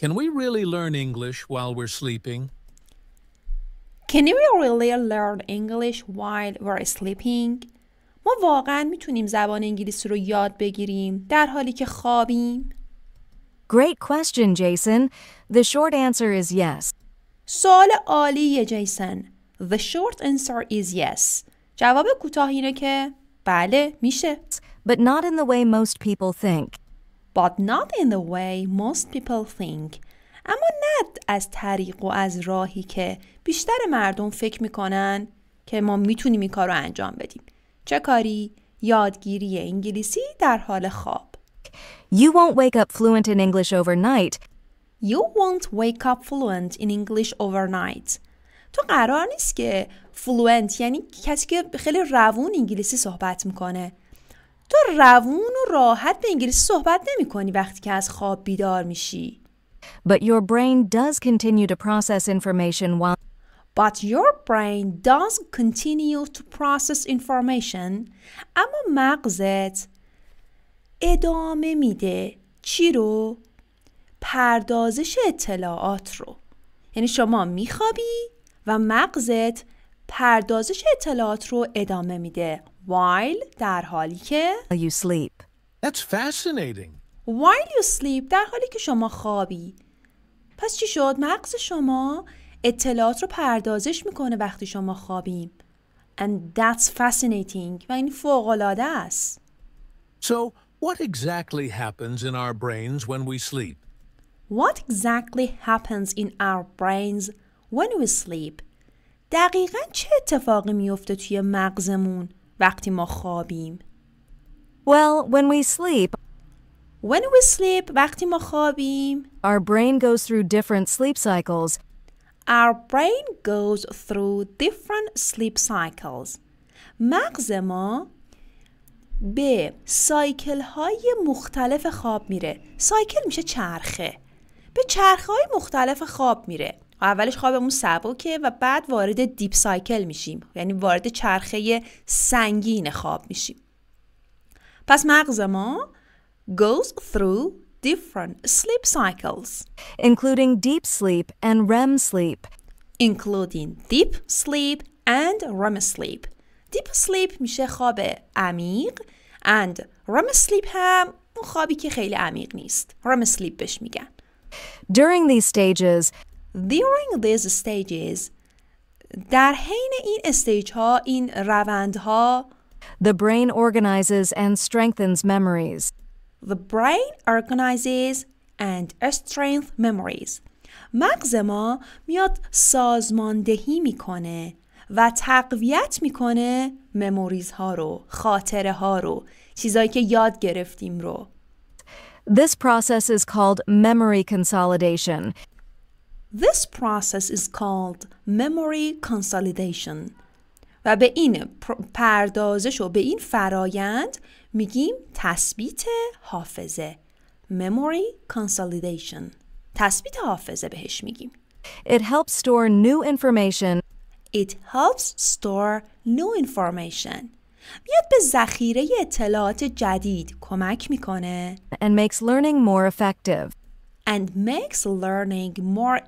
Can we really learn English while we're sleeping? Can we really learn English while we're sleeping? ما واقعا میتونیم زبان انگلیسی رو یاد بگیریم در حالی که خوابیم؟ Great question, Jason. The short answer is yes. سوال عالیه جیسن. The short answer is yes. جواب کوتاه اینه که بله میشه. But not in the way most people think. But not in the way most people think. اما نه از طریق و از راهی که بیشتر مردم فکر میکنن که ما میتونیم این کار رو انجام بدیم. چه کاری؟ یادگیری انگلیسی در حال خواب. You won't wake up fluent in English overnight. You won't wake up fluent in English overnight. تو قرار نیست که fluent یعنی کسی که خیلی روون انگلیسی صحبت میکنه. تو روون و راحت به انگلیسی صحبت نمی کنی وقتی که از خواب بیدار میشی. But your brain does continue to process information while But your brain does continue to process information. اما مغزت ادامه میده. چی رو؟ پردازش اطلاعات رو. یعنی شما میخوابی و مغزت پردازش اطلاعات رو ادامه میده. While در حالی که you sleep. That's fascinating. While you sleep در حالی که شما خوابی. پس چی شد؟ مغز شما اطلاعات رو پردازش میکنه وقتی شما خوابیم. And that's fascinating. و این فوق‌العاده است. So, what exactly happens in our brains when we sleep? What exactly happens in our brains when we sleep? دقیقاً چه اتفاقی میفته توی مغزمون وقتی ما خوابیم؟ Well, when we sleep, وقتی ما خوابیم our brain goes through different sleep cycles. Our brain goes through different sleep cycles. مغز ما به سایکل های مختلف خواب میره. سایکل میشه چرخه. به چرخه های مختلف خواب میره. اولش خوابمون سبکه و بعد وارد دیپ سایکل میشیم. یعنی وارد چرخه سنگین خواب میشیم. پس مغز ما goes through different sleep cycles. Including deep sleep and REM sleep. Including deep sleep and REM sleep. Deep sleep میشه خواب عمیق and REM sleep هم اون خوابی که خیلی عمیق نیست. REM sleep بهش میگن. During these stages, در حین این استیج ها، این روند ها the brain organizes and strengthens memories. The brain organizes and strengthens memories. مغز ما میاد سازماندهی میکنه و تقویت میکنه مموریز ها رو، خاطره ها رو، چیزایی که یاد گرفتیم رو. This process is called memory consolidation. و به این پردازش و به این فرایند میگیم تثبیت حافظه. Memory consolidation. تثبیت حافظه بهش میگیم. It helps store new information. میاد به ذخیره اطلاعات جدید کمک میکنه. And makes learning more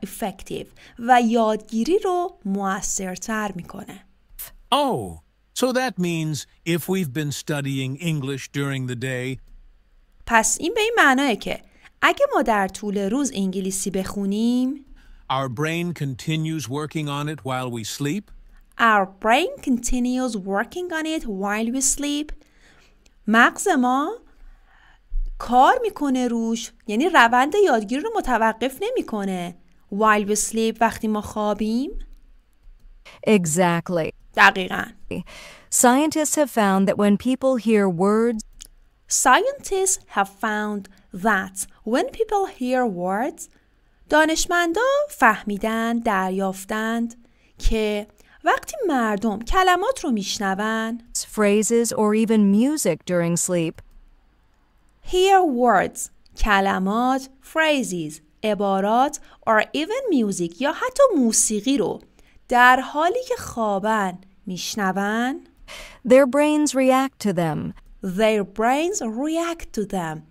effective. و یادگیری رو موثرتر میکنه. Oh, so that means if we've been studying English during the day, پس این به این معناه که اگه ما در طول روز انگلیسی بخونیم, our brain continues working on it while we sleep. مغز ما کار میکنه روش، یعنی روند یادگیری رو متوقف نمیکنه. While we sleep وقتی ما خوابیم. Exactly. دقیقاً. Scientists have found that when people hear words, دانشمندا فهمیدن، دریافتند که وقتی مردم کلمات رو میشنون، phrases or even music during sleep, hear words کلمات، phrases عبارات or even music یا حتی موسیقی رو در حالی که خوابن their brains react to them.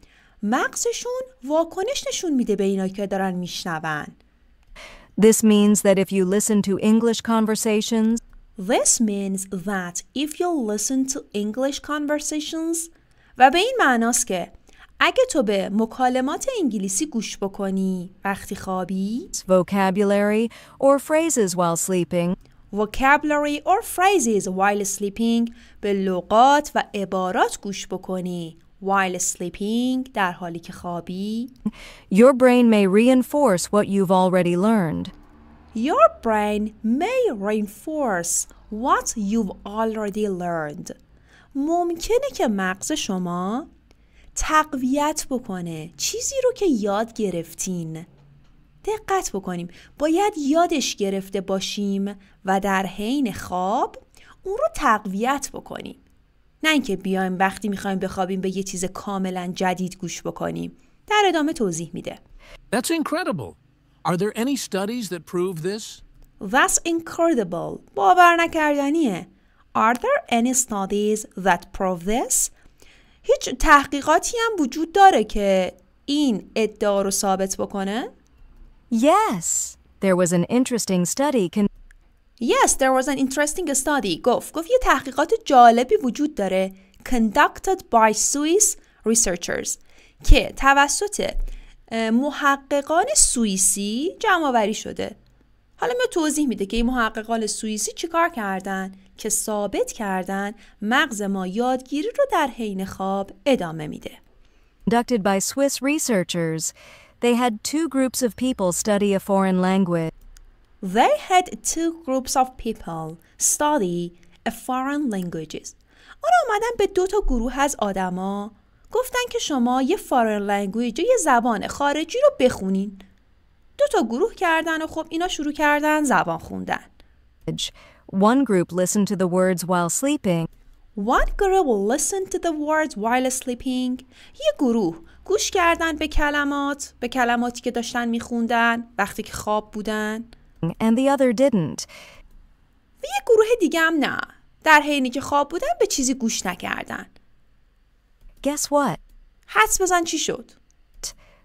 مغزشون واکنش نشون میده به اینا که دارن میشنون. This means that if you listen to English conversations, This means that if you listen to English conversations و به این معناست که اگه تو به مکالمات انگلیسی گوش بکنی وقتی خوابی، vocabulary, or phrases while sleeping, vocabulary or phrases while sleeping به لغات و عبارات گوش بکنی while sleeping در حالی که خوابی، your brain may reinforce what you've already learned. your brain may reinforce what you've already learned. ممکنه که مغز شما تقویت بکنه چیزی رو که یاد گرفتین. دقت بکنیم، باید یادش گرفته باشیم و در حین خواب اون رو تقویت بکنیم. نه اینکه بیایم وقتی میخوایم بخوابیم به یه چیز کاملا جدید گوش بکنیم. در ادامه توضیح میده. That's incredible. Are there any studies that prove this? That's incredible. باور نکردنیه. Are there any studies that prove this? هیچ تحقیقاتی هم وجود داره که این ادعا رو ثابت بکنه؟ Yes, there was an interesting study Yes, there was an interesting study. گفت یه تحقیقات جالبی وجود داره conducted by Swiss researchers که توسط محققان سوئیسی جمع‌آوری شده. حالا من توضیح میده که این محققان سوئیسی چیکار کردن که ثابت کردن مغز ما یادگیری رو در حین خواب ادامه میده. conducted by Swiss researchers. They had two groups of people study a foreign language. They had two groups of people study a foreign languages. اونا اومدن به 2 گروه از آدما گفتن که شما یه foreign language، یه زبان خارجی رو بخونین. 2 گروه کردن و خب اینا شروع کردن زبان خوندن. One group listened to the words while sleeping. One group listened to the words while sleeping. یه گروه گوش کردن به کلماتی که داشتن میخوندن وقتی که خواب بودن. And the other didn't. و یه گروه دیگه هم نه. در حینی که خواب بودن به چیزی گوش نکردن. Guess what? حدس بزن چی شد؟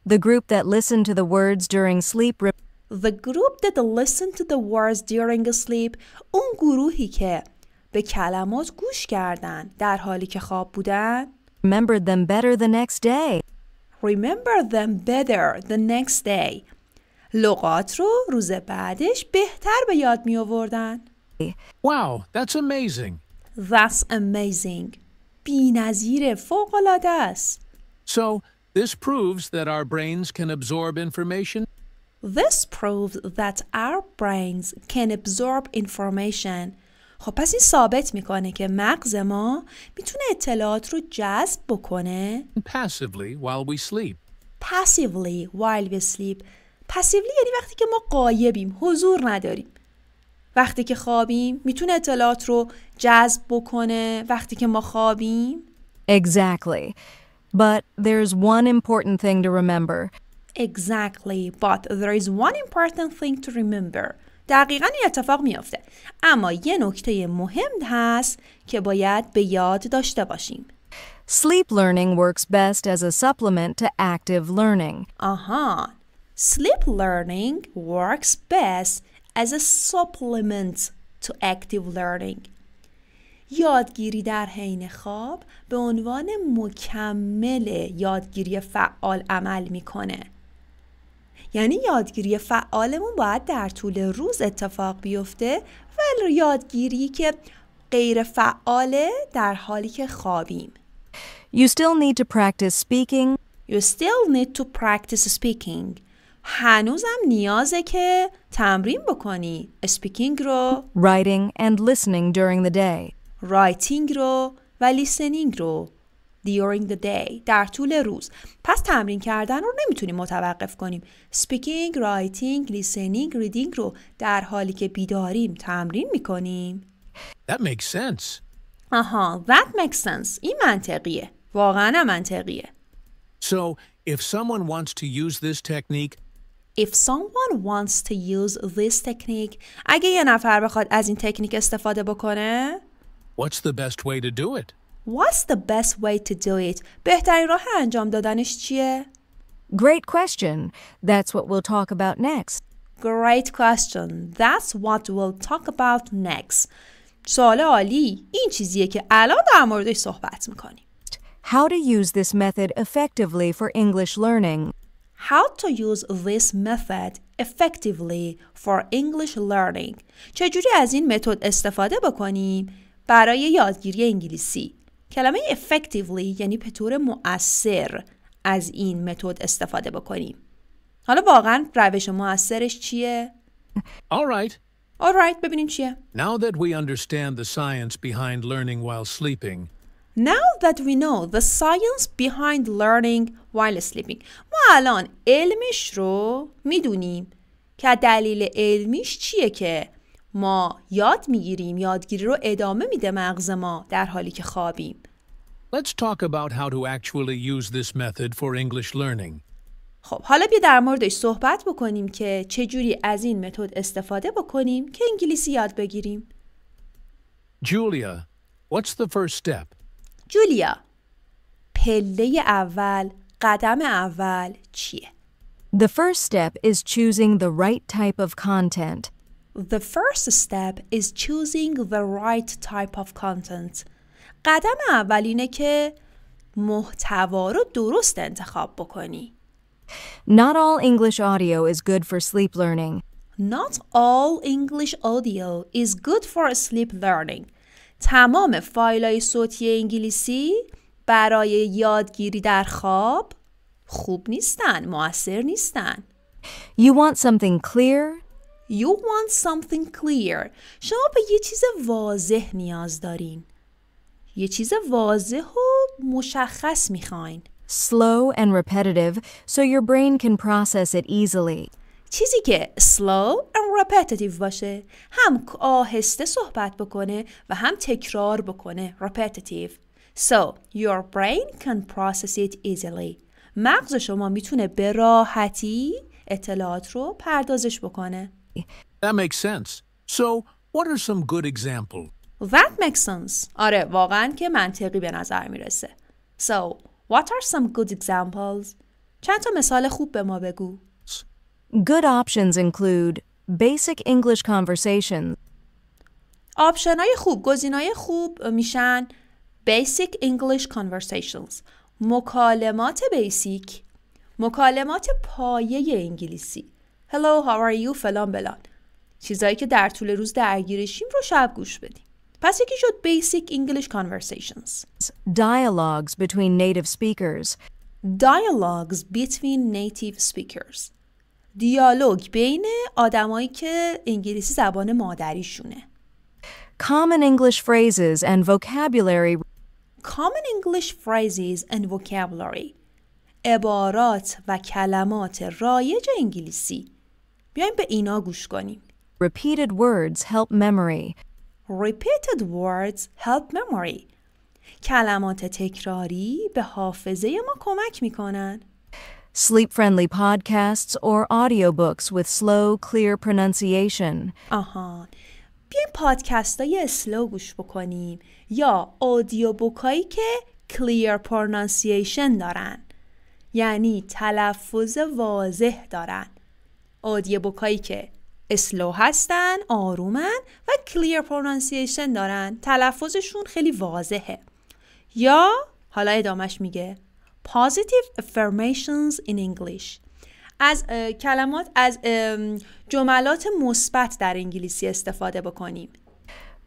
The group that listened to the words during sleep The group that listened to the words during sleep. اون گروهی که به کلمات گوش کردن در حالی که خواب بودن remembered them better the next day. Remember them better the next day. لغات رو روز بعدش بهتر به یاد می آوردن. Wow, that's amazing. That's amazing. بی‌نظیر، فوق‌العاده است. So, this proves that our brains can absorb information? This proves that our brains can absorb information. خب پس این ثابت میکنه که مغز ما میتونه اطلاعات رو جذب بکنه Passively while we sleep. passively while we sleep. passively یعنی وقتی که ما غایبیم، حضور نداریم. وقتی که خوابیم میتونه اطلاعات رو جذب بکنه وقتی که ما خوابیم. Exactly. But there's one important thing to remember. Exactly, but there is one important thing to remember. دقیقاً این اتفاق میافته. اما یه نکته مهم هست که باید به یاد داشته باشیم. Sleep learning works best as a supplement to active learning. آها. Sleep learning works best as a supplement to active learning. یادگیری در حین خواب به عنوان مکمل یادگیری فعال عمل میکنه. یعنی یادگیری فعالمون باید در طول روز اتفاق بیفته و یادگیری که غیر فعاله در حالی که خوابیم. You still need to practice speaking. You still need to practice speaking. هنوزم نیازه که تمرین بکنی. Speaking رو، writing and listening during the day. writing رو و listening رو during the day در طول روز. پس تمرین کردن رو نمیتونیم متوقف کنیم. Speaking, writing, listening, reading رو در حالی که بیداریم تمرین میکنیم. That makes sense. آها, that makes sense. این منطقیه. واقعا منطقیه. So, if someone wants to use this technique, If someone wants to use this technique, اگه یه نفر بخواد از این تکنیک استفاده بکنه, what's the best way to do it? What's the best way to do it? بهترین راه انجام دادنش چیه؟ Great question. That's what we'll talk about next. Great question. That's what we'll talk about next. سوال عالی. این چیزیه که الان در موردش صحبت میکنیم. How to use this method effectively for English learning. How to use this method effectively for English learning. چجوری از این متد استفاده بکنیم برای یادگیری انگلیسی. کلمه effectively یعنی به طور مؤثر از این متد استفاده بکنیم. حالا واقعا روش مؤثرش چیه؟ All right, ببینیم چیه. now that we understand the science behind learning while sleeping, Now that we know the science behind learning while sleeping. ما الان علمش رو میدونیم که دلیل علمیش چیه که ما یاد میگیریم، یادگیری رو ادامه میده مغز ما در حالی که خوابیم. let's talk about how to actually use this method for English learning. خب حالا بیا در موردش صحبت بکنیم که چجوری از این متد استفاده بکنیم که انگلیسی یاد بگیریم. Julia, what's the first step? جولیا، پله اول، قدم اول چیه؟ The first step is choosing the right type of content. The first step is choosing the right type of content. قدم اول اینه که محتوا رو درست انتخاب بکنی. Not all English audio is good for sleep learning. Not all English audio is good for sleep learning. تمام فایل‌های صوتی انگلیسی برای یادگیری در خواب خوب نیستن، مؤثر نیستن. You want something clear? You want something clear. شما به یه چیز واضح نیاز دارین. یه چیز واضح و مشخص میخواین. Slow and repetitive so your brain can process it easily. چیزی که slow and repetitive باشه، هم آهسته صحبت بکنه و هم تکرار بکنه. repetitive. So your brain can process it easily. مغز شما میتونه به راحتی اطلاعات رو پردازش بکنه. That makes sense. So, what are some good examples? That makes sense. آره واقعا که منطقی به نظر میرسه. So, what are some good examples? چند تا مثال خوب به ما بگو. Good options include basic English conversations, آپشن‌های خوب، گزینه‌های خوب میشن basic English conversations. مکالمات بیسیک، مکالمات پایه انگلیسی. Hello, how are you? فلان بلان. چیزایی که در طول روز درگیرشیم رو شب گوش بدیم. پس یکی شد basic English conversations. dialogues between native speakers, Dialogues between native speakers. دیالوگ بین آدمایی که انگلیسی زبان مادریشونه. common English phrases and vocabulary, Common English phrases and vocabulary. عبارات و کلمات رایج انگلیسی. بیایم به اینا گوش کنیم. repeated words help memory, Repeated words help memory. کلمات تکراری به حافظه ما کمک میکنن. sleep-friendly podcasts or audiobooks with slow, clear pronunciation, آها. بیایم پادکست های اسلو گوش بکنیم یا آدیو بوکایی که clear pronunciation دارن. یعنی تلفظ واضح دارن. آدیو بوکایی که اسلو هستن، آرومن و clear pronunciation دارن. تلفظشون خیلی واضحه. یا حالا ادامش میگه positive affirmations in English. از کلمات از جملات مثبت در انگلیسی استفاده بکنیم.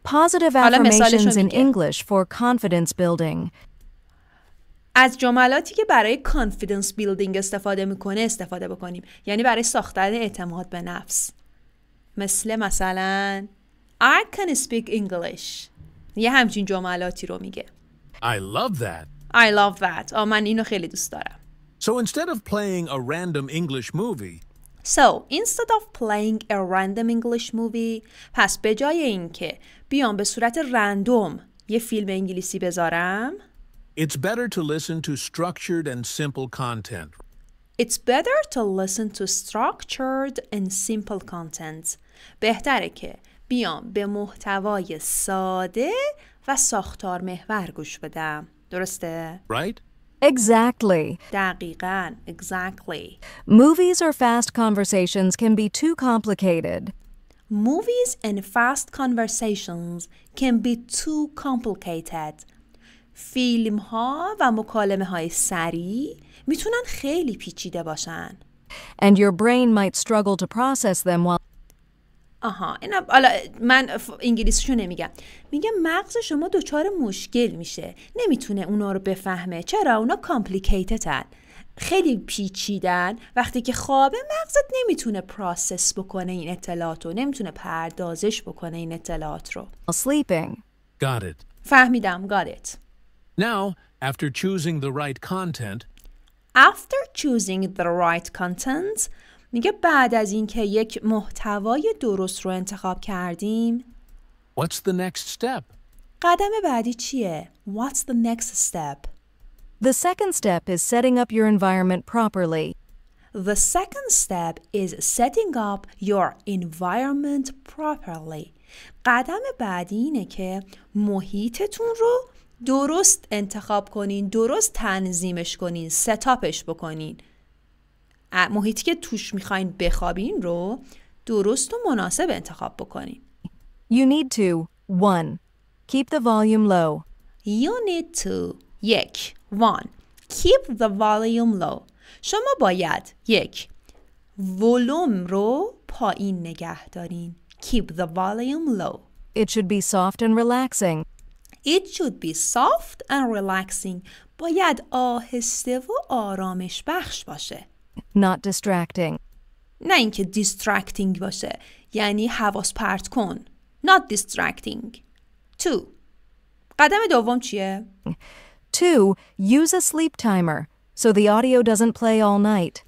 positive حالا مثالشو affirmations in میگه. English for confidence building, از جملاتی که برای confidence building استفاده بکنیم. یعنی برای ساختن اعتماد به نفس. مثلا I can speak English. یه همچین جملاتی رو میگه. I love that. I love that. من اینو خیلی دوست دارم. So instead of playing a random English movie, So, instead of playing a random English movie, پس به جای اینکه بیام به صورت رندوم یه فیلم انگلیسی بذارم, it's better to listen to structured and simple content. it's better to listen to structured and simple content. بهتره که بیام به محتوای ساده و ساختار محور گوش بدم. درسته؟ Right? Exactly. دقیقاً. Exactly. Movies or fast conversations can be too complicated. Movies and fast conversations can be too complicated. فیلم ها و مکالمه های سریع میتونن خیلی پیچیده باشن. And your brain might struggle to process them while اینا حالا من انگلیسیشو نمیگم. میگم مغز شما دچار مشکل میشه. نمیتونه اونا رو بفهمه. چرا؟ اونا کامپلیکیتدن. خیلی پیچیدن. وقتی که خوابه مغزت نمیتونه پروسس بکنه این اطلاعات رو. نمیتونه پردازش بکنه این اطلاعات رو. sleeping. Got it. فهمیدم. Got it. Now, after choosing the right content, After choosing the right content میگه بعد از اینکه یک محتوای درست رو انتخاب کردیم what's the next step? قدم بعدی چیه؟ What's the next step? The second step is setting up your environment properly. The second step is setting up your environment properly. قدم بعدی اینه که محیطتون رو درست انتخاب کنین، درست تنظیمش کنین، ستاپش بکنین. محیطی که توش میخواین بخوابین رو درست و مناسب انتخاب بکنین. You need to 1. Keep the volume low. You need to 1. Keep the volume low. شما باید 1. ولوم رو پایین نگه دارین. Keep the volume low. It should be soft and relaxing. It should be soft and relaxing. باید آهسته و آرامش بخش باشه. Not distracting. نه اینکه distracting باشه. یعنی حواس پرت کن. Not distracting. 2. قدم دوم چیه؟ 2. Use a sleep timer so the audio doesn't play all night.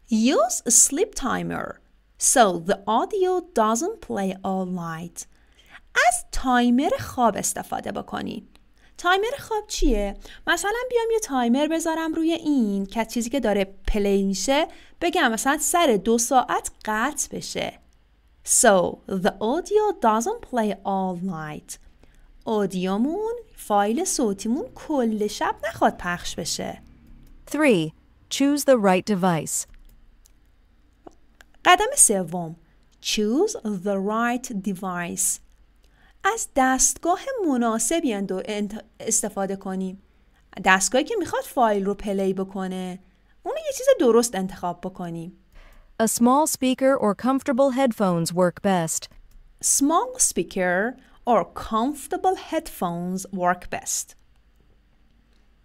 Use a sleep timer so the audio doesn't play all night. از تایمر خواب استفاده بکنین. تایمر خواب چیه؟ مثلا بیام یه تایمر بذارم روی این که چیزی که داره پلی میشه بگم مثلا سر 2 ساعت قطع بشه. So the audio doesn't play all night. اودیومون، فایل صوتیمون کل شب نخواد پخش بشه. 3. Choose the right device. قدم سوم. Choose the right device. از دستگاه مناسبی استفاده کنیم. دستگاهی که میخواد فایل رو پلی بکنه. اونو یه چیز درست انتخاب بکنیم. A small speaker or comfortable headphones work best. Small speaker or comfortable headphones work best.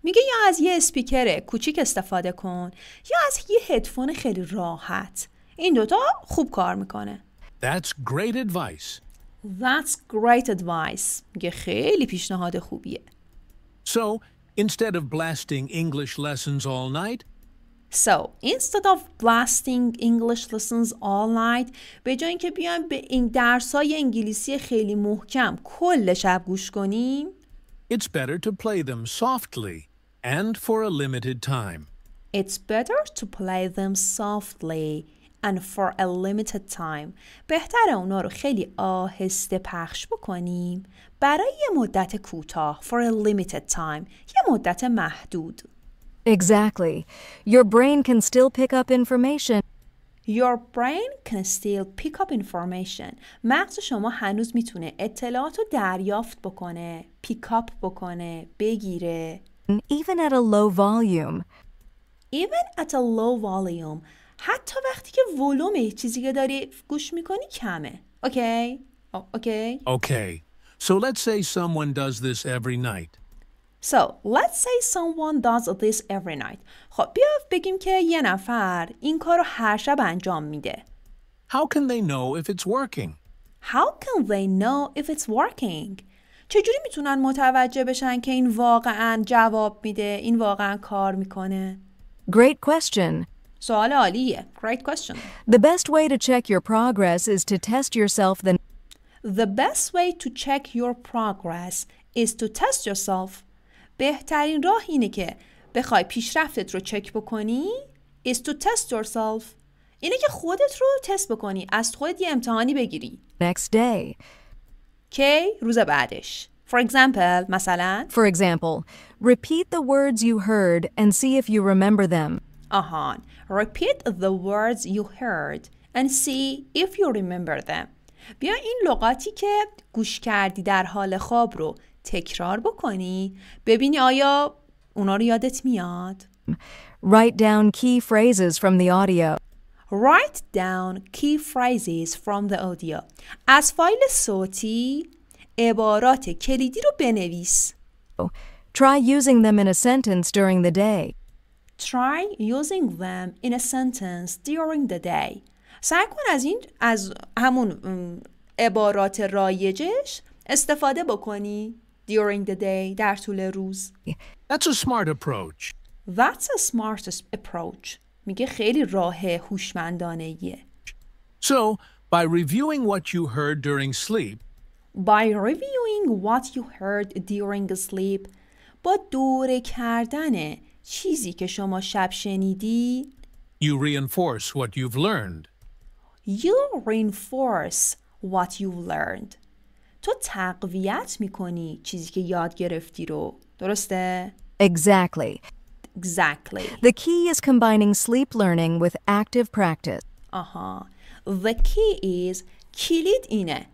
میگه یا از یه اسپیکر کوچیک استفاده کن یا از یه هدفون خیلی راحت. این دوتا خوب کار میکنه. That's great advice. That's great advice. میگه خیلی پیشنهاد خوبیه. So, instead of blasting English lessons all night, instead of blasting English lessons all night به جای اینکه بیایم به این درس‌های انگلیسی خیلی محکم کل شب گوش کنیم it's better to play them softly and for a limited time. It's better to play them softly and for a limited time. بهتره اونا رو خیلی آهسته پخش بکنیم برای یه مدت کوتاه for a limited time. یه مدت محدود. Exactly. Your brain can still pick up information. Your brain can still pick up information. مغز شما هنوز میتونه اطلاعات رو دریافت بکنه، pick up بکنه، بگیره. Even at a low volume. Even at a low volume. حتی وقتی که ولوم چیزی که داری گوش میکنی کمه. Okay? Okay? Okay, so let's say someone does this every night. So, let's say someone does this every night. خب بیا بگیم که یه نفر این کار رو هر شب انجام میده. How can they know if it's working? How can they know if it's working? چجوری میتونن متوجه بشن که این واقعاً جواب میده، این واقعاً کار میکنه؟ Great question. سوال عالیه. Great question. The best way to check your progress is to test yourself The best way to check your progress is to test yourself. بهترین راه اینه که بخوای پیشرفتت رو چک بکنی is to test yourself. اینه که خودت رو تست بکنی، از خودت یه امتحانی بگیری. next day. کی؟ روز بعدش. For example, مثلا For example, repeat the words you heard and see if you remember them. آهان. Repeat the words you heard and see if you remember them. بیا این لغاتی که گوش کردی در حال خواب رو تکرار بکنی ببینی آیا اونا رو یادت میاد. Write down key phrases from the audio. Write down key phrases from the audio. از فایل صوتی عبارات کلیدی رو بنویس. Try using them in a sentence during the day. Try using them in a sentence during the day. سعی کن از همون عبارات رایجش استفاده بکنی during the day در طول روز. That's a smart approach. That's a smart approach. میگه خیلی راه هوشمندانه‌ایه. So, by reviewing what you heard during sleep, By reviewing what you heard during sleep, با دوره کردن چیزی که شما شب شنیدی you reinforce what you've learned. You reinforce what you've learned. تو تقویت میکنی چیزی که یاد گرفتی رو. درسته؟ Exactly. Exactly. The key is combining sleep learning with active practice. آها. The key is کلید اینه.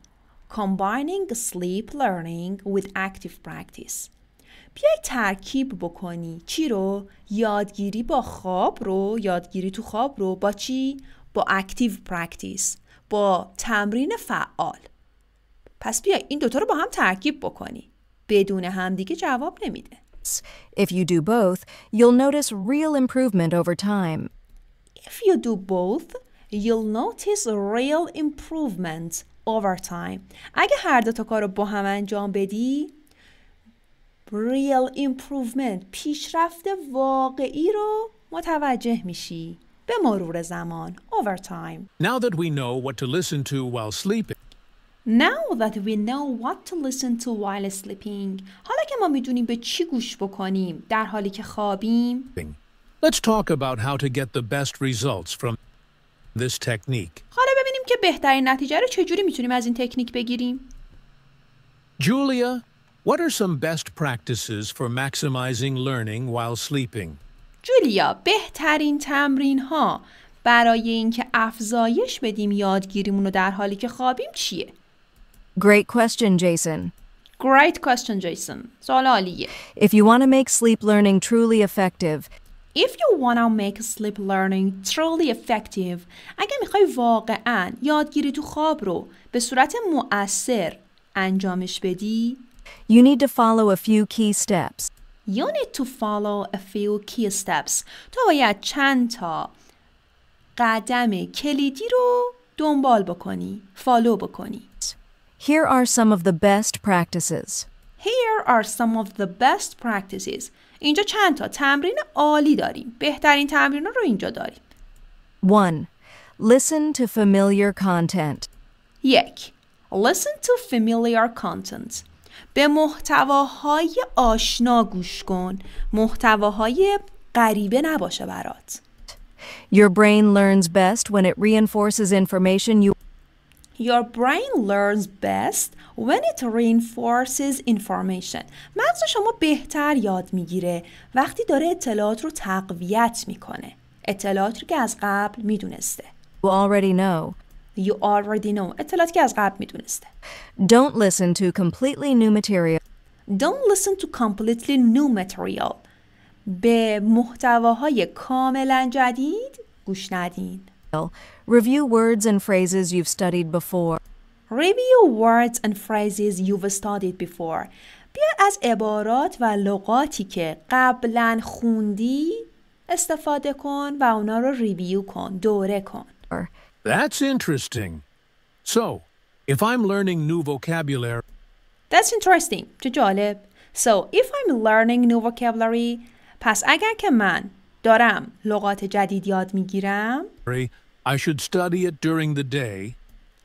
Combining sleep learning with active practice. بیای ترکیب بکنی. چی رو؟ یادگیری با خواب رو، یادگیری تو خواب رو با چی؟ با active practice. با تمرین فعال. پس بیای این دوتا رو با هم ترکیب بکنی. بدون هم دیگه جواب نمیده. If you do both, you'll notice real improvement over time. If you do both, you'll notice real improvement over time. اگه هر دو تا کار رو با هم انجام بدی real improvement پیشرفت واقعی رو متوجه میشی به مرور زمان over time. Now that we know what to listen to while sleeping, Now that we know what to listen to while sleeping. حالا که ما میدونیم به چی گوش بکنیم در حالی که خوابیم let's talk about how to get the best results from this technique. حالا ببینیم که بهترین نتیجه رو چجوری میتونیم از این تکنیک بگیریم. Julia, what are some best practices for maximizing learning while sleeping? جولیا، بهترین تمرین ها برای اینکه افزایش بدیم یادگیریمون رو در حالی که خوابیم چیه؟ Great question, Jason. Great question, Jason. سوال عالیه. If you want to make sleep learning truly effective, If you want to make sleep learning truly effective, اگه میخوای واقعاً یادگیری تو خواب رو به صورت مؤثر انجامش بدی you need to follow a few key steps. You need to follow a few key steps. تو باید چند تا قدم کلیدی رو دنبال بکنی، فالو بکنی. Here are some of the best practices. Here are some of the best practices. اینجا چند تا تمرین عالی داریم. بهترین تمرین رو اینجا داریم. 1. Listen to familiar content. 1. Listen to familiar content. به محتواهای آشنا گوش کن. محتواهای غریبه نباشه برات. Your brain learns best when it reinforces information you Your brain learns best when it reinforces information. مغز شما بهتر یاد میگیره وقتی داره اطلاعات رو تقویت میکنه. اطلاعاتی رو که از قبل میدونسته. already know. You already know. اطلاعاتی که از قبل میدونسته. Don't listen to completely new material. Don't listen to completely new material. به محتواهای کاملا جدید گوش ندین. Review words and phrases you've studied before. Review words and phrases you've studied before. بیا از عبارات و لغاتی که قبلا خوندی استفاده کن و اونا رو ریویو کن، دوره کن. That's interesting. So, if I'm learning new vocabulary, That's interesting. چه جالب. So, if I'm learning new vocabulary, پس اگر که من دارم لغات جدید یاد میگیرم I should study it during the day.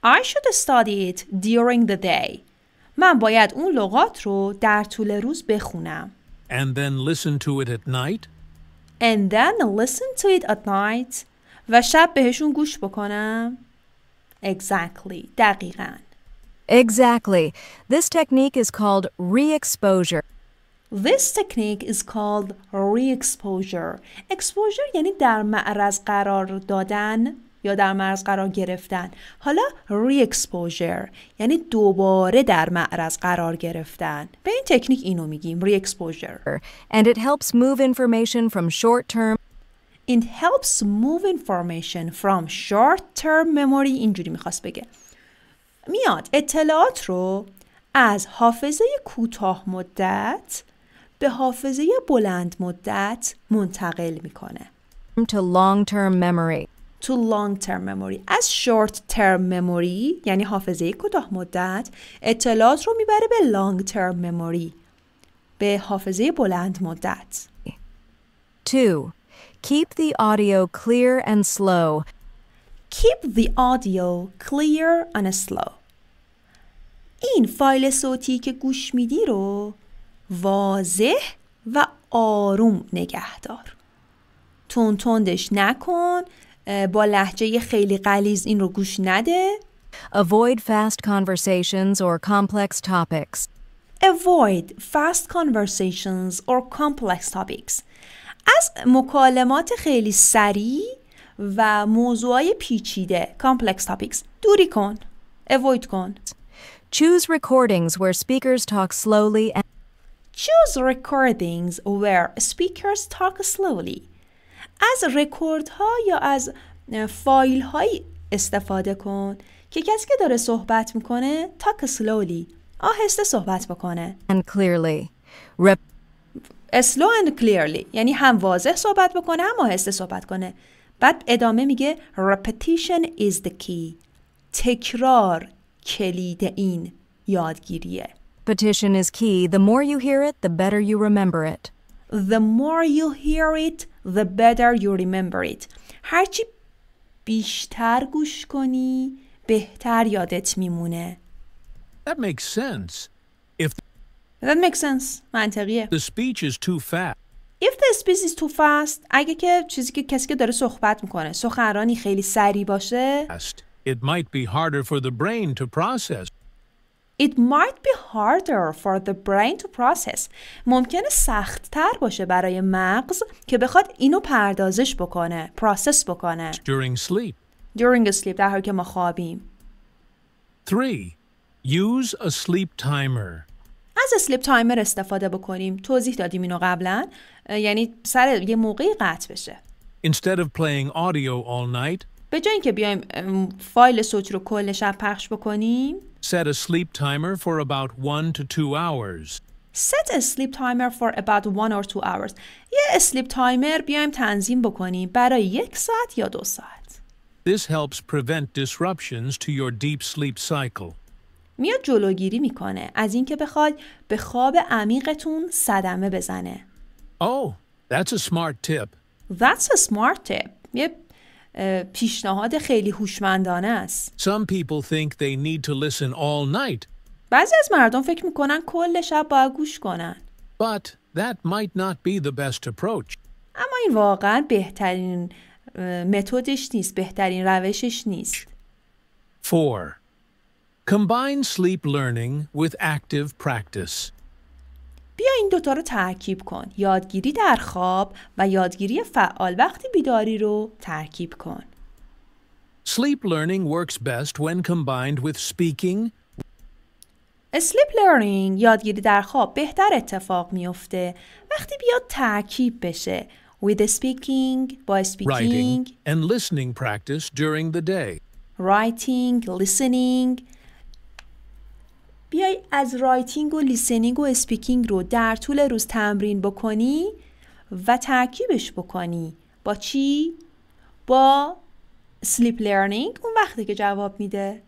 I should study it during the day. من باید اون لغات رو در طول روز بخونم. And then listen to it at night? And then listen to it at night. و شب بهشون گوش بکنم. Exactly. دقیقاً. Exactly. This technique is called re-exposure. This technique is called re-exposure. Exposure یعنی در معرض قرار دادن یا در معرض قرار گرفتن. حالا re-exposure یعنی دوباره در معرض قرار گرفتن. به این تکنیک اینو میگیم re-exposure. And it helps move information from short-term. It helps move information from short-term memory. اینجوری میخواست بگه. میاد اطلاعات رو از حافظه کوتاه مدت به حافظه بلند مدت منتقل میکنه. To long-term memory. To long-term memory. از short-term memory یعنی حافظه کوتاه مدت اطلاعات رو میبره به long-term memory به حافظه بلند مدت. 2. Keep the audio clear and slow. Keep the audio clear and slow. این فایل صوتی که گوش میدی رو واضح و آروم نگه دار. تندش نکن، با لهجه خیلی غلیظ این رو گوش نده. Avoid fast conversations or complex topics. Avoid fast conversations or complex topics. از مکالمات خیلی سریع و موضوعای پیچیده complex topics دوری کن. Avoid کن. Choose recordings where speakers talk slowly and Choose recordings where speakers talk slowly. از رکوردها یا از فایل های استفاده کن که کسی که داره صحبت میکنه talk slowly آهسته صحبت بکنه. and clearly. Slow and clearly یعنی هم واضح صحبت بکنه هم آهسته صحبت کنه. بعد ادامه میگه repetition is the key. تکرار کلید این یادگیریه. Repetition is key. The more you hear it, the better you remember it. The more you hear it, the better you remember it. هرچی بیشتر گوش کنی، بهتر یادت میمونه. That makes sense. If That makes sense. منطقیه. the speech is too fast, If the speech is too fast, اگه که چیزی که کسی که داره صحبت میکنه سخنرانی خیلی سریع باشه it might be harder for the brain to process. It might be harder for the brain to process. ممکنه سخت‌تر باشه برای مغز که بخواد اینو پردازش بکنه، پروسس بکنه. During sleep. During sleep در حالی که ما خوابیم. 3. Use a sleep timer. از اسلیپ تایمر استفاده بکنیم. توضیح دادیم اینو قبلا. یعنی سر یه موقعی قطع بشه. Instead of playing audio all night, به جای اینکه بیایم فایل صوتی رو کل شب پخش بکنیم، set a sleep timer for about 1 to 2 hours. Set a sleep timer for about 1 or 2 hours. یه اسلیپ تایمر بیایم تنظیم بکنیم برای 1 ساعت یا 2 ساعت. This helps prevent disruptions to your deep sleep cycle. میاد جلوگیری میکنه از اینکه بخواد به خواب عمیقتون صدمه بزنه. Oh, that's a smart tip. That's a smart tip. یه پیشنهاد خیلی هوشمندانه است. Some people think they need to listen all night, بعضی از مردم فکر میکنن کل شب باید گوش کنن. but that might not be the best approach. اما این واقعا بهترین متدش نیست، بهترین روشش نیست. 4. Combine sleep learning with active practice. بیا این دوتا رو ترکیب کن. یادگیری در خواب و یادگیری فعال وقتی بیداری رو ترکیب کن. Sleep learning works best when combined with speaking, Sleep learning یادگیری در خواب بهتر اتفاق میفته وقتی بیاد ترکیب بشه with speaking با writing, speaking and listening practice during the day. writing listening. بیای از رایتینگ و لیسنینگ و اسپیکینگ رو در طول روز تمرین بکنی و ترکیبش بکنی با چی؟ با سلیپ لرنینگ. اون وقتی که جواب میده